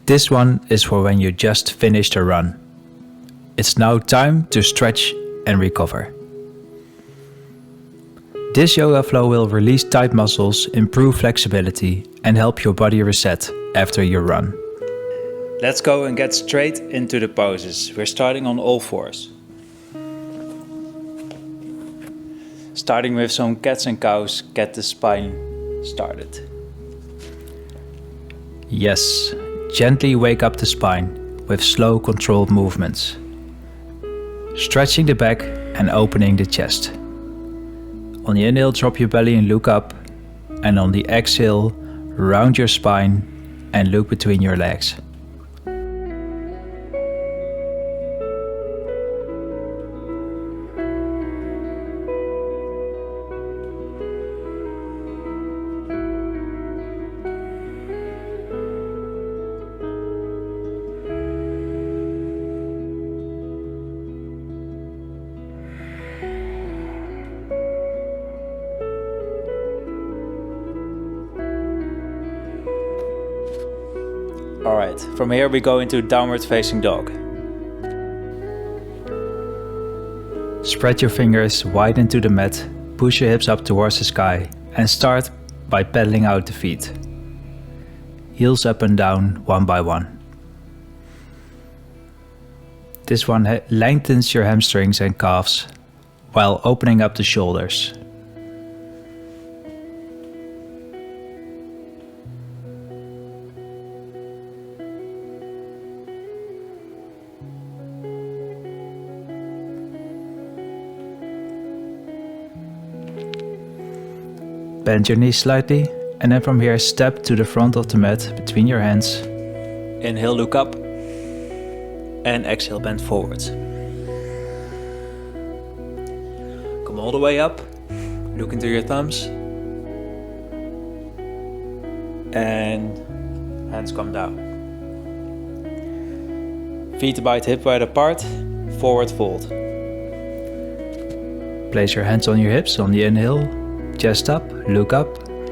This one is for when you just finished a run. It's now time to stretch and recover. This yoga flow will release tight muscles, improve flexibility, and help your body reset after your run. Let's go and get straight into the poses. We're starting on all fours. Starting with some cats and cows, get the spine started. Yes, gently wake up the spine with slow controlled movements. Stretching the back and opening the chest. On the inhale, drop your belly and look up. And on the exhale, round your spine and look between your legs. Alright, from here we go into downward facing dog. Spread your fingers wide into the mat, push your hips up towards the sky and start by pedaling out the feet. Heels up and down one by one. This one lengthens your hamstrings and calves while opening up the shoulders. Bend your knees slightly and then from here step to the front of the mat between your hands. Inhale, look up and exhale, bend forwards. Come all the way up, look into your thumbs and hands come down. Feet hip wide apart, forward fold. Place your hands on your hips on the inhale. Chest up, look up,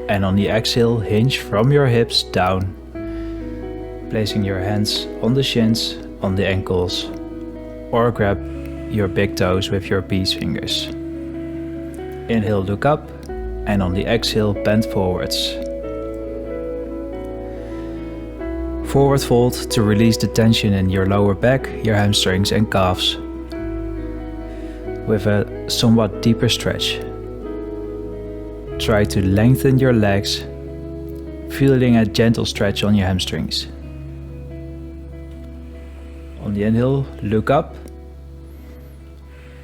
and on the exhale, hinge from your hips down. Placing your hands on the shins, on the ankles, or grab your big toes with your peace fingers. Inhale, look up, and on the exhale, bend forwards. Forward fold to release the tension in your lower back, your hamstrings and calves, with a somewhat deeper stretch. Try to lengthen your legs, feeling a gentle stretch on your hamstrings. On the inhale, look up.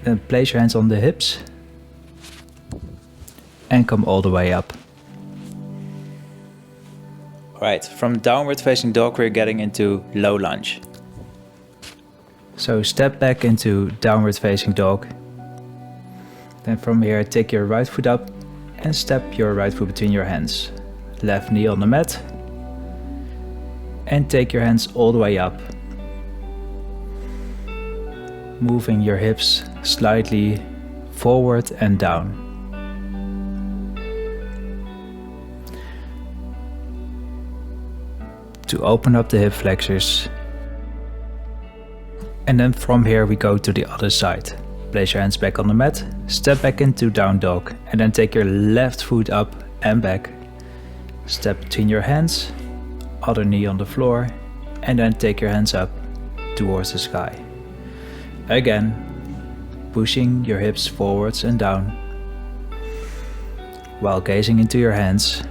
Then place your hands on the hips and come all the way up. Alright, from downward facing dog we're getting into low lunge. So step back into downward facing dog. Then from here take your right foot up and step your right foot between your hands. Left knee on the mat. And take your hands all the way up. Moving your hips slightly forward and down. To open up the hip flexors. And then from here we go to the other side. Place your hands back on the mat, step back into down dog and then take your left foot up and back. Step between your hands, other knee on the floor and then take your hands up towards the sky. Again, pushing your hips forwards and down while gazing into your hands.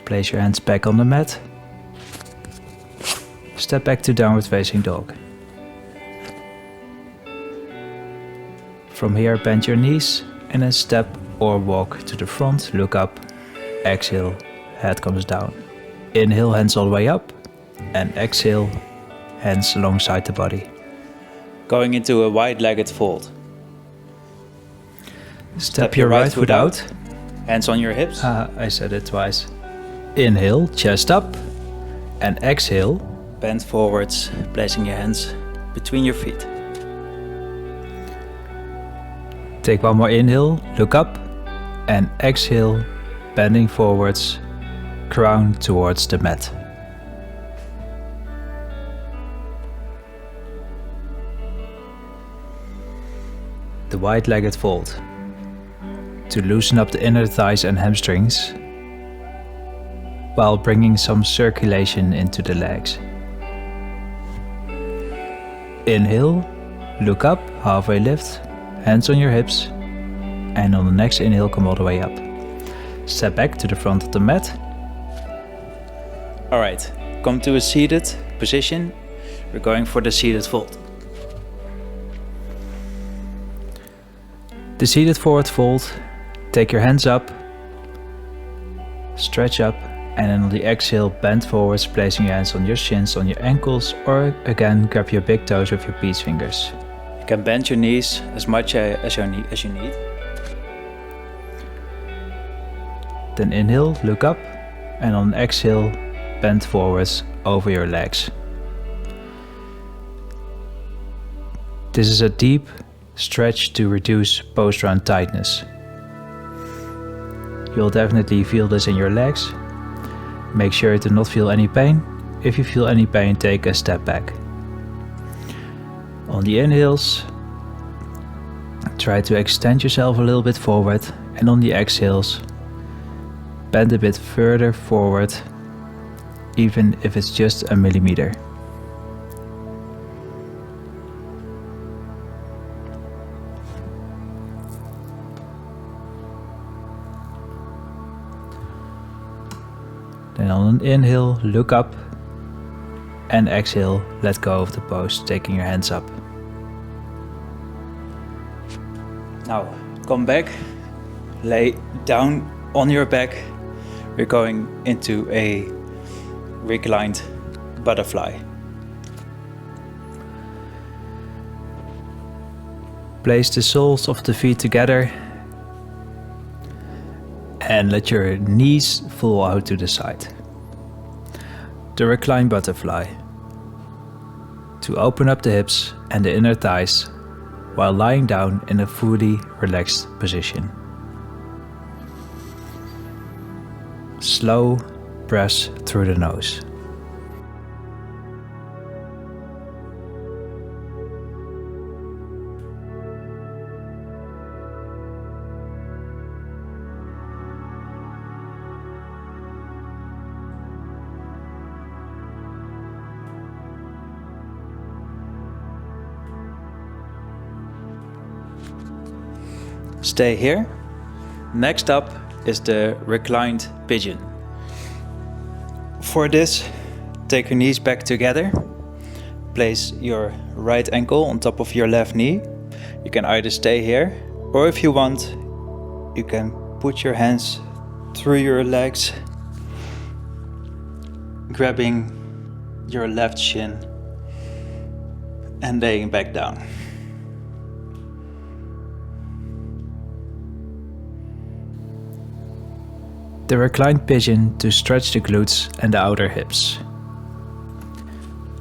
Place your hands back on the mat. Step back to downward facing dog. From here bend your knees and then step or walk to the front, look up, exhale, head comes down. Inhale, hands all the way up and exhale, hands alongside the body. Going into a wide-legged fold. Step your right foot out, hands on your hips. I said it twice. Inhale, chest up, and exhale, bend forwards, placing your hands between your feet. Take one more inhale, look up, and exhale, bending forwards, crown towards the mat. The wide-legged fold. To loosen up the inner thighs and hamstrings, while bringing some circulation into the legs. Inhale, look up, halfway lift, hands on your hips, and on the next inhale come all the way up. Step back to the front of the mat. Alright, come to a seated position. We're going for the seated fold. The seated forward fold, take your hands up, stretch up, and then on the exhale bend forwards, placing your hands on your shins, on your ankles, or again grab your big toes with your peace fingers. You can bend your knees as much as you need. Then inhale, look up, and on exhale bend forwards over your legs. This is a deep stretch to reduce post-round tightness. You'll definitely feel this in your legs. Make sure to not feel any pain. If you feel any pain, take a step back. On the inhales, try to extend yourself a little bit forward, and on the exhales, bend a bit further forward, even if it's just a millimeter. Then on an inhale, look up, and exhale, let go of the pose, taking your hands up. Now, come back, lay down on your back. We're going into a reclined butterfly. Place the soles of the feet together and let your knees fall out to the side. The reclined butterfly. To open up the hips and the inner thighs while lying down in a fully relaxed position. Slow breaths through the nose. Stay here. Next up is the reclined pigeon. For this, take your knees back together. Place your right ankle on top of your left knee. You can either stay here, or if you want, you can put your hands through your legs, grabbing your left shin and laying back down. The reclined pigeon to stretch the glutes and the outer hips.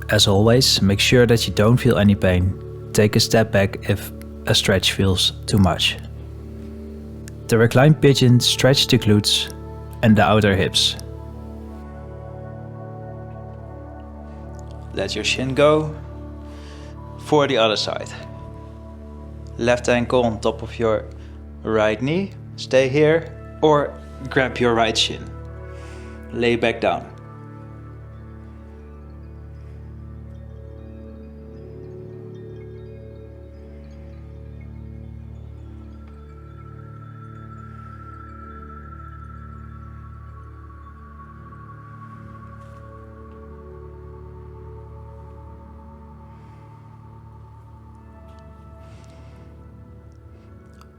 As always, make sure that you don't feel any pain. Take a step back if a stretch feels too much. The reclined pigeon stretch the glutes and the outer hips. Let your shin go. For the other side. Left ankle on top of your right knee. Stay here, or grab your right shin. Lay back down.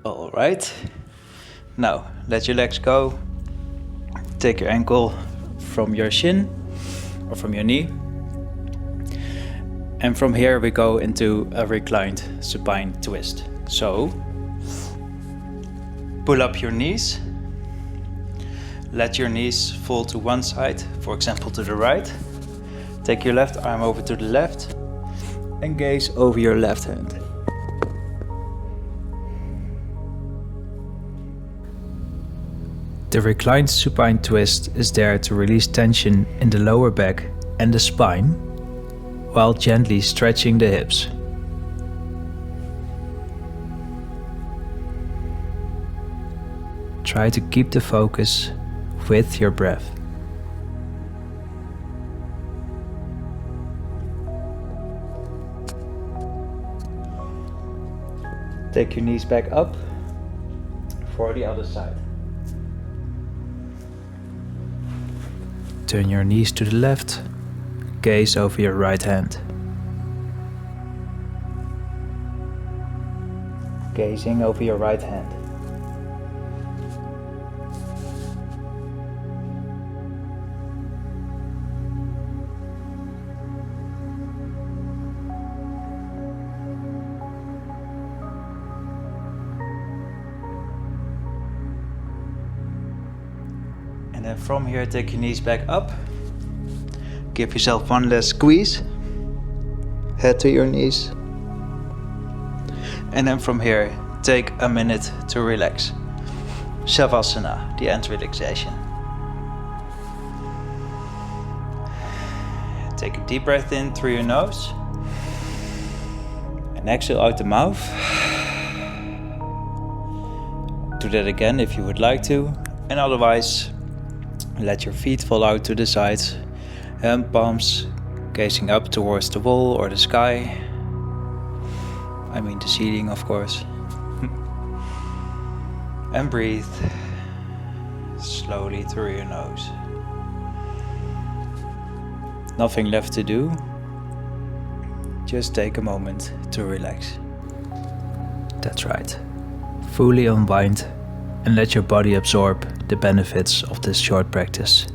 All right. Now, let your legs go. Take your ankle from your shin or from your knee. And from here we go into a reclined supine twist. So, pull up your knees. Let your knees fall to one side, for example to the right. Take your left arm over to the left and gaze over your left hand. The reclined supine twist is there to release tension in the lower back and the spine, while gently stretching the hips. Try to keep the focus with your breath. Take your knees back up for the other side. Turn your knees to the left, gaze over your right hand. Gazing over your right hand. And then from here, take your knees back up. Give yourself one last squeeze. Head to your knees. And then from here, take a minute to relax. Savasana, the end relaxation. Take a deep breath in through your nose. And exhale out the mouth. Do that again if you would like to. And otherwise, let your feet fall out to the sides, hand palms gazing up towards the wall or the sky. I mean the ceiling, of course. And breathe slowly through your nose. Nothing left to do. Just take a moment to relax. That's right. Fully unwind and let your body absorb the benefits of this short practice.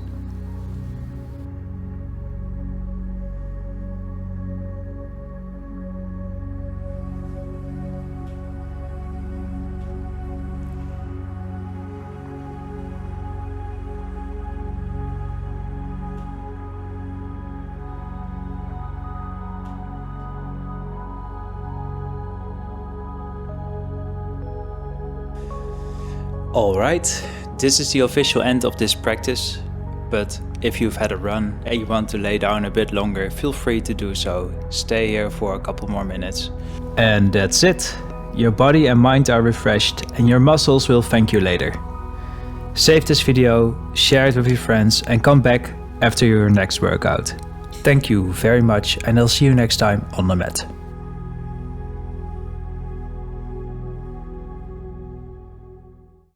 Alright, this is the official end of this practice, but if you've had a run and you want to lay down a bit longer, feel free to do so. Stay here for a couple more minutes. And that's it. Your body and mind are refreshed and your muscles will thank you later. Save this video, share it with your friends and come back after your next workout. Thank you very much and I'll see you next time on the mat.